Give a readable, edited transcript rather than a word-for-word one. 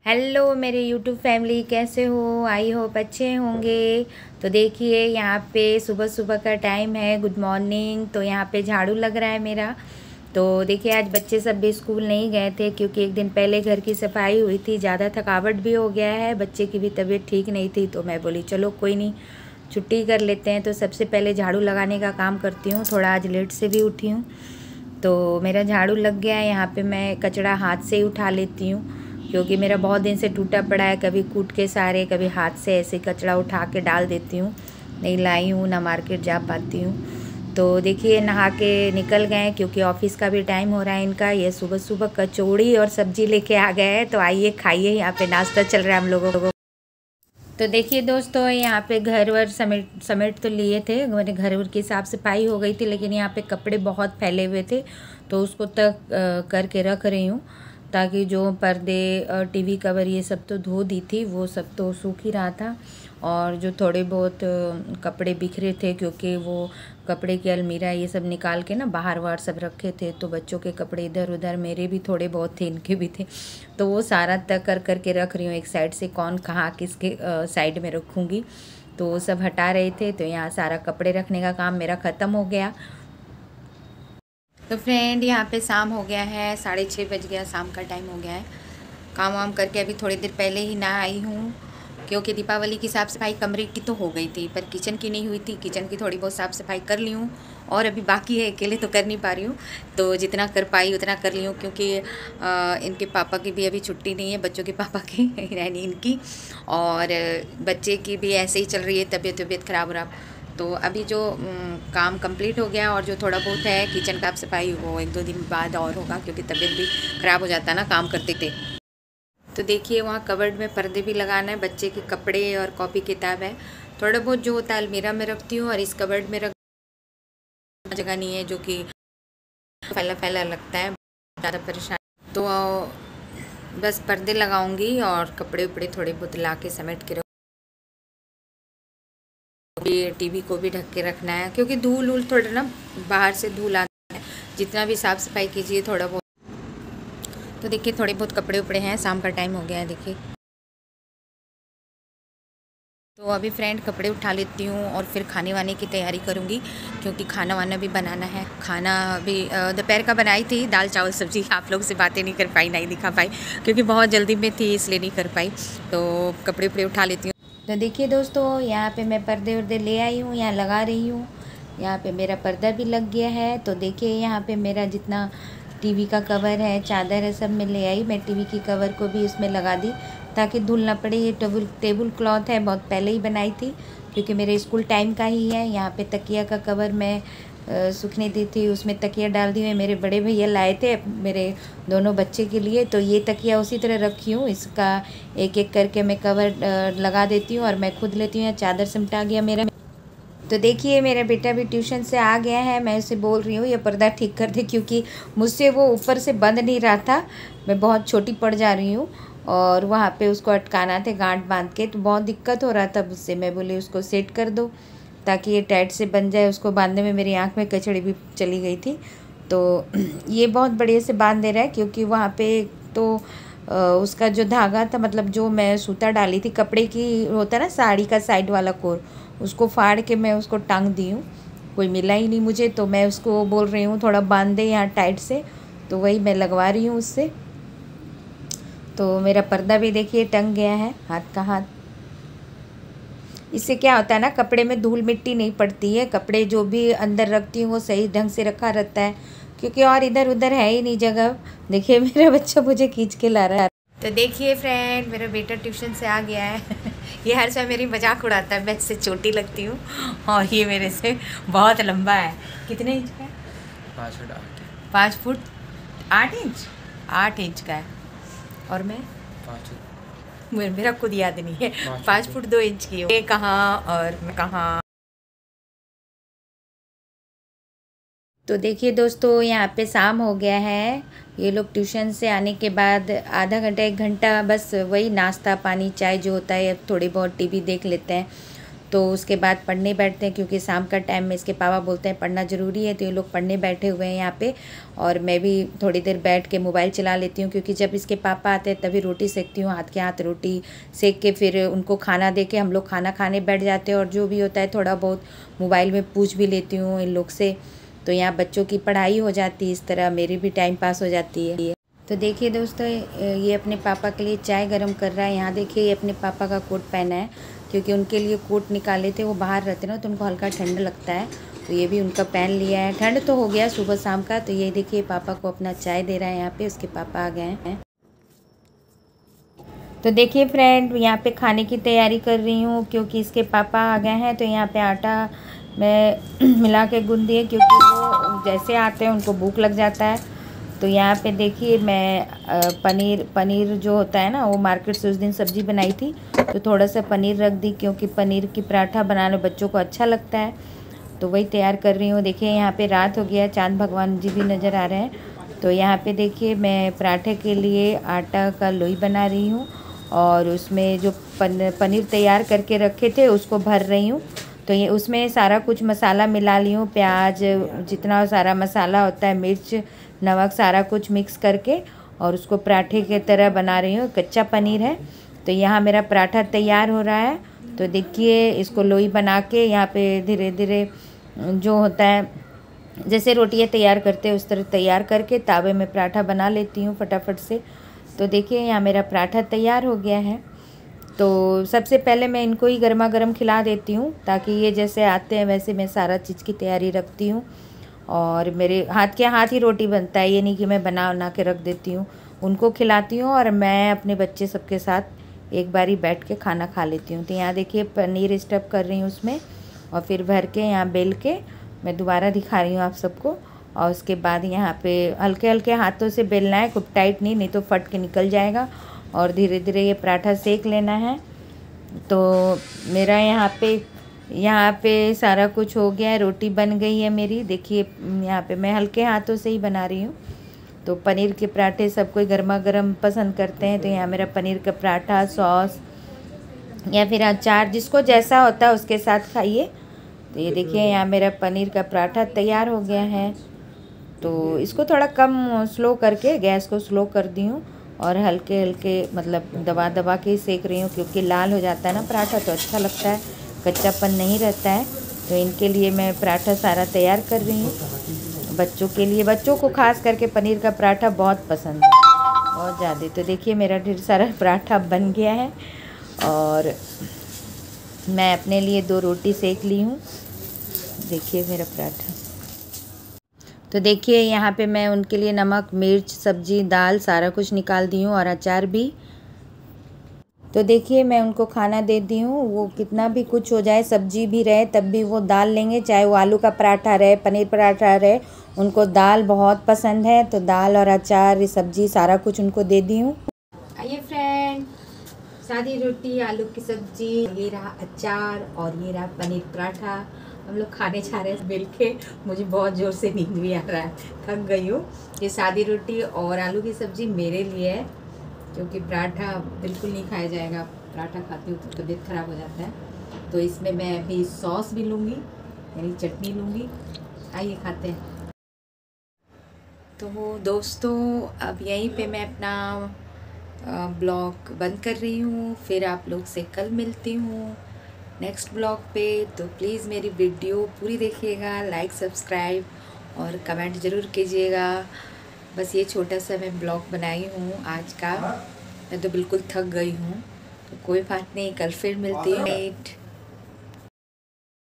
Hello मेरे YouTube family, कैसे हो? आई होप अच्छे होंगे। तो देखिए यहाँ पे सुबह सुबह का टाइम है, गुड मॉर्निंग। तो यहाँ पे झाड़ू लग रहा है मेरा। तो देखिए आज बच्चे सब भी स्कूल नहीं गए थे क्योंकि एक दिन पहले घर की सफाई हुई थी, ज़्यादा थकावट भी हो गया है, बच्चे की भी तबीयत ठीक नहीं थी। तो मैं बोली चलो कोई नहीं, छुट्टी कर लेते हैं। तो सबसे पहले झाड़ू लगाने का काम करती हूँ। थोड़ा आज लेट से भी उठी हूँ तो मेरा झाड़ू लग गया है। यहाँ पे मैं कचरा हाथ से ही उठा लेती हूँ क्योंकि मेरा बहुत दिन से टूटा पड़ा है, कभी कूट के सारे, कभी हाथ से ऐसे कचरा उठा के डाल देती हूँ। नहीं लाई हूँ ना मार्केट जा पाती हूँ। तो देखिए नहा के निकल गए क्योंकि ऑफिस का भी टाइम हो रहा है इनका। ये सुबह सुबह कचौड़ी और सब्जी लेके आ गए हैं, तो आइए खाइए। यहाँ पे नाश्ता चल रहा है हम लोगों को। तो देखिए दोस्तों, यहाँ पे घर वर समेट समेट तो लिए थे, मेरे घर वर की साफ़ सफाई हो गई थी, लेकिन यहाँ पे कपड़े बहुत फैले हुए थे तो उसको तक करके रख रही हूँ ताकि जो पर्दे टीवी कवर ये सब तो धो दी थी, वो सब तो सूख ही रहा था। और जो थोड़े बहुत कपड़े बिखरे थे क्योंकि वो कपड़े की अलमीरा ये सब निकाल के ना बाहर वार सब रखे थे, तो बच्चों के कपड़े इधर उधर, मेरे भी थोड़े बहुत थे, इनके भी थे। तो वो सारा तक करके रख रही हूँ एक साइड से, कौन कहाँ किसके साइड में रखूँगी। तो वो सब हटा रहे थे, तो यहाँ सारा कपड़े रखने का काम मेरा ख़त्म हो गया। तो फ्रेंड यहाँ पे शाम हो गया है, 6:30 बज गया, शाम का टाइम हो गया है। काम वाम करके अभी थोड़ी देर पहले ही ना आई हूँ क्योंकि दीपावली की साफ़ सफाई कमरे की तो हो गई थी पर किचन की नहीं हुई थी। किचन की थोड़ी बहुत साफ़ सफाई कर ली हूँ और अभी बाकी है, अकेले तो कर नहीं पा रही हूँ, तो जितना कर पाई उतना कर ली हूँ क्योंकि इनके पापा की भी अभी छुट्टी नहीं है, बच्चों के पापा की यानी इनकी, और बच्चे की भी ऐसे ही चल रही है तबीयत ख़राब वराब। तो अभी जो काम कंप्लीट हो गया और जो थोड़ा बहुत है किचन का साफ सफाई, वो 1-2 दिन बाद और होगा क्योंकि तबीयत भी ख़राब हो जाता है ना काम करते थे। तो देखिए वहाँ कबर्ड में पर्दे भी लगाना है, बच्चे के कपड़े और कॉपी किताब है, थोड़ा बहुत जो होता है अलमीरा में रखती हूँ और इस कबर्ड में रख, जगह नहीं है जो कि फैला फैला लगता है, ज़्यादा परेशान। तो बस पर्दे लगाऊंगी और कपड़े उपड़े थोड़े बहुत ला के समेट के टीवी को भी ढक के रखना है क्योंकि धूल वूल थोड़ा ना बाहर से धूल आता है, जितना भी साफ़ सफाई कीजिए थोड़ा बहुत। तो देखिए थोड़े बहुत कपड़े उपड़े हैं, शाम का टाइम हो गया है देखिए। तो अभी फ्रेंड कपड़े उठा लेती हूँ और फिर खाने वाने की तैयारी करूँगी क्योंकि खाना वाना भी बनाना है। खाना अभी दोपहर का बनाई थी, दाल चावल सब्जी। आप लोगों से बातें नहीं कर पाई, नहीं दिखा पाई क्योंकि बहुत जल्दी में थी इसलिए नहीं कर पाई। तो कपड़े उपड़े उठा लेती हूँ। तो देखिए दोस्तों, यहाँ पे मैं पर्दे वर्दे ले आई हूँ, यहाँ लगा रही हूँ। यहाँ पे मेरा पर्दा भी लग गया है। तो देखिए यहाँ पे मेरा जितना टीवी का कवर है, चादर है, सब मैं ले आई। मैं टीवी की कवर को भी उसमें लगा दी ताकि धुल ना पड़े। ये टेबल क्लॉथ है, बहुत पहले ही बनाई थी क्योंकि मेरे स्कूल टाइम का ही है। यहाँ पे तकिया का कवर मैं सूखने दी थी, उसमें तकिया डाल दी हुई, मेरे बड़े भैया लाए थे मेरे दोनों बच्चे के लिए। तो ये तकिया उसी तरह रखी हूँ, इसका एक एक करके मैं कवर लगा देती हूँ और मैं खुद लेती हूँ। चादर सिमटा गया मेरा। तो देखिए मेरा बेटा भी ट्यूशन से आ गया है, मैं उसे बोल रही हूँ ये पर्दा ठीक कर दे क्योंकि मुझसे वो ऊपर से बंद नहीं रहा था, मैं बहुत छोटी पड़ जा रही हूँ और वहाँ पे उसको अटकाना थे गांठ बांध के, तो बहुत दिक्कत हो रहा था मुझसे। मैं बोली उसको सेट कर दो ताकि ये टाइट से बन जाए। उसको बांधने में मेरी आँख में कचड़ी भी चली गई थी, तो ये बहुत बढ़िया से बांध दे रहा है क्योंकि वहाँ पे तो उसका जो धागा था, मतलब जो मैं सूता डाली थी कपड़े की, होता है ना साड़ी का साइड वाला कोर, उसको फाड़ के मैं उसको टांग दी हूँ, कोई मिला ही नहीं मुझे। तो मैं उसको बोल रही हूँ थोड़ा बांध दे यहाँ टाइट से, तो वही मैं लगवा रही हूँ उससे। तो मेरा पर्दा भी देखिए टंग गया है, हाथ का हाथ। इससे क्या होता है ना, कपड़े में धूल मिट्टी नहीं पड़ती है, कपड़े जो भी अंदर रखती हूँ वो सही ढंग से रखा रहता है क्योंकि और इधर उधर है ही नहीं जगह। देखिए मेरा बच्चा मुझे खींच के ला रहा है। तो देखिए फ्रेंड, मेरा बेटा ट्यूशन से आ गया है ये हर समय मेरी मजाक उड़ाता है, मैं इससे छोटी लगती हूँ और ये मेरे से बहुत लंबा है। कितने इंच का है? 5 फुट 8 इंच, 8 इंच का है और मैं 5, मेरा खुद याद नहीं है, 5 फुट 2 इंच की हूँ। ये कहाँ और मैं कहाँ। तो देखिए दोस्तों, यहाँ पे शाम हो गया है। ये लोग ट्यूशन से आने के बाद आधा घंटा 1 घंटा बस वही नाश्ता पानी चाय जो होता है, थोड़ी बहुत टीवी देख लेते हैं। तो उसके बाद पढ़ने बैठते हैं, क्योंकि शाम का टाइम में इसके पापा बोलते हैं पढ़ना ज़रूरी है। तो ये लोग पढ़ने बैठे हुए हैं यहाँ पे, और मैं भी थोड़ी देर बैठ के मोबाइल चला लेती हूँ, क्योंकि जब इसके पापा आते हैं तभी रोटी सेकती हूँ, हाथ के हाथ रोटी सेक के फिर उनको खाना दे के हम लोग खाना खाने बैठ जाते हैं। और जो भी होता है थोड़ा बहुत मोबाइल में पूछ भी लेती हूँ इन लोग से। तो यहाँ बच्चों की पढ़ाई हो जाती है, इस तरह मेरी भी टाइम पास हो जाती है। तो देखिए दोस्तों, ये अपने पापा के लिए चाय गर्म कर रहा है। यहाँ देखिए ये अपने पापा का कोट पहना है, क्योंकि उनके लिए कोट निकाले थे, वो बाहर रहते ना तो उनको हल्का ठंड लगता है, तो ये भी उनका पहन लिया है। ठंड तो हो गया सुबह शाम का। तो ये देखिए पापा को अपना चाय दे रहा है, यहाँ पे उसके पापा आ गए हैं। तो देखिए फ्रेंड, यहाँ पे खाने की तैयारी कर रही हूँ, क्योंकि इसके पापा आ गए हैं। तो यहाँ पे आटा मैं मिला के गूंद दिए, क्योंकि वो जैसे आते हैं उनको भूख लग जाता है। तो यहाँ पे देखिए मैं पनीर जो होता है ना, वो मार्केट से उस दिन सब्ज़ी बनाई थी, तो थोड़ा सा पनीर रख दी, क्योंकि पनीर की पराठा बनाना बच्चों को अच्छा लगता है। तो वही तैयार कर रही हूँ। देखिए यहाँ पे रात हो गया, चांद भगवान जी भी नज़र आ रहे हैं। तो यहाँ पे देखिए मैं पराठे के लिए आटा का लोई बना रही हूँ, और उसमें जो पनीर तैयार करके रखे थे उसको भर रही हूँ। तो ये उसमें सारा कुछ मसाला मिला ली हूँ, प्याज, जितना सारा मसाला होता है, मिर्च, नमक, सारा कुछ मिक्स करके, और उसको पराठे की तरह बना रही हूँ। कच्चा पनीर है। तो यहाँ मेरा पराठा तैयार हो रहा है। तो देखिए इसको लोई बना के यहाँ पे धीरे धीरे जो होता है, जैसे रोटियाँ तैयार करते हैं उस तरह तैयार करके तावे में पराठा बना लेती हूँ फटाफट से। तो देखिए यहाँ मेरा पराठा तैयार हो गया है। तो सबसे पहले मैं इनको ही गर्मा गर्म खिला देती हूँ, ताकि ये जैसे आते हैं वैसे मैं सारा चीज़ की तैयारी रखती हूँ। और मेरे हाथ के हाथ ही रोटी बनता है, ये नहीं कि मैं बना के रख देती हूँ। उनको खिलाती हूँ और मैं अपने बच्चे सबके साथ एक बारी बैठ के खाना खा लेती हूँ। तो यहाँ देखिए पनीर स्टफ़ कर रही हूँ उसमें, और फिर भर के यहाँ बेल के मैं दोबारा दिखा रही हूँ आप सबको। और उसके बाद यहाँ पे हल्के हल्के हाथों से बेलना है, खूब टाइट नहीं तो फट के निकल जाएगा। और धीरे धीरे ये पराठा सेक लेना है। तो मेरा यहाँ पे सारा कुछ हो गया है, रोटी बन गई है मेरी। देखिए यहाँ पे मैं हल्के हाथों से ही बना रही हूँ। तो पनीर के पराठे सब कोई गर्मा गर्म पसंद करते हैं। तो यहाँ मेरा पनीर का पराठा, सॉस या फिर अचार, जिसको जैसा होता है उसके साथ खाइए। तो ये देखिए यहाँ मेरा पनीर का पराठा तैयार हो गया है। तो इसको थोड़ा कम स्लो करके, गैस को स्लो कर दी हूँ, और हल्के हल्के मतलब दबा दबा के ही सेक रही हूँ, क्योंकि लाल हो जाता है ना पराठा तो अच्छा लगता है, कच्चापन नहीं रहता है। तो इनके लिए मैं पराठा सारा तैयार कर रही हूँ बच्चों के लिए। बच्चों को खास करके पनीर का पराठा बहुत पसंद है, बहुत ज़्यादा। तो देखिए मेरा ढेर सारा पराठा बन गया है, और मैं अपने लिए 2 रोटी सेक ली हूँ। देखिए मेरा पराठा। तो देखिए यहाँ पे मैं उनके लिए नमक, मिर्च, सब्जी, दाल सारा कुछ निकाल दी हूँ, और अचार भी। तो देखिए मैं उनको खाना दे दी हूँ। वो कितना भी कुछ हो जाए, सब्जी भी रहे तब भी वो दाल लेंगे, चाहे वो आलू का पराठा रहे, पनीर पराठा रहे, उनको दाल बहुत पसंद है। तो दाल और अचार, सब्जी सारा कुछ उनको दे दी हूँ। आइए फ्रेंड, सादी रोटी, आलू की सब्जी, ये रहा अचार, और ये रहा पनीर पराठा। हम लोग खाने जा रहे हैं मिल के। मुझे बहुत ज़ोर से नींद भी आ रहा है, थक गई हूँ। ये सादी रोटी और आलू की सब्ज़ी मेरे लिए है, क्योंकि पराठा बिल्कुल नहीं खाया जाएगा। पराठा खाती हूँ तो तबीयत ख़राब हो जाता है। तो इसमें मैं अभी सॉस भी लूँगी, यानी चटनी लूँगी। आइए खाते हैं। तो दोस्तों अब यहीं पे मैं अपना ब्लॉग बंद कर रही हूँ। फिर आप लोग से कल मिलती हूँ नेक्स्ट ब्लॉग पे। तो प्लीज़ मेरी वीडियो पूरी देखिएगा, लाइक, सब्सक्राइब और कमेंट ज़रूर कीजिएगा। बस ये छोटा सा मैं ब्लॉग बनाई हूँ आज का। मैं तो बिल्कुल थक गई हूँ। तो कोई बात नहीं, कल फिर मिलती हूँ।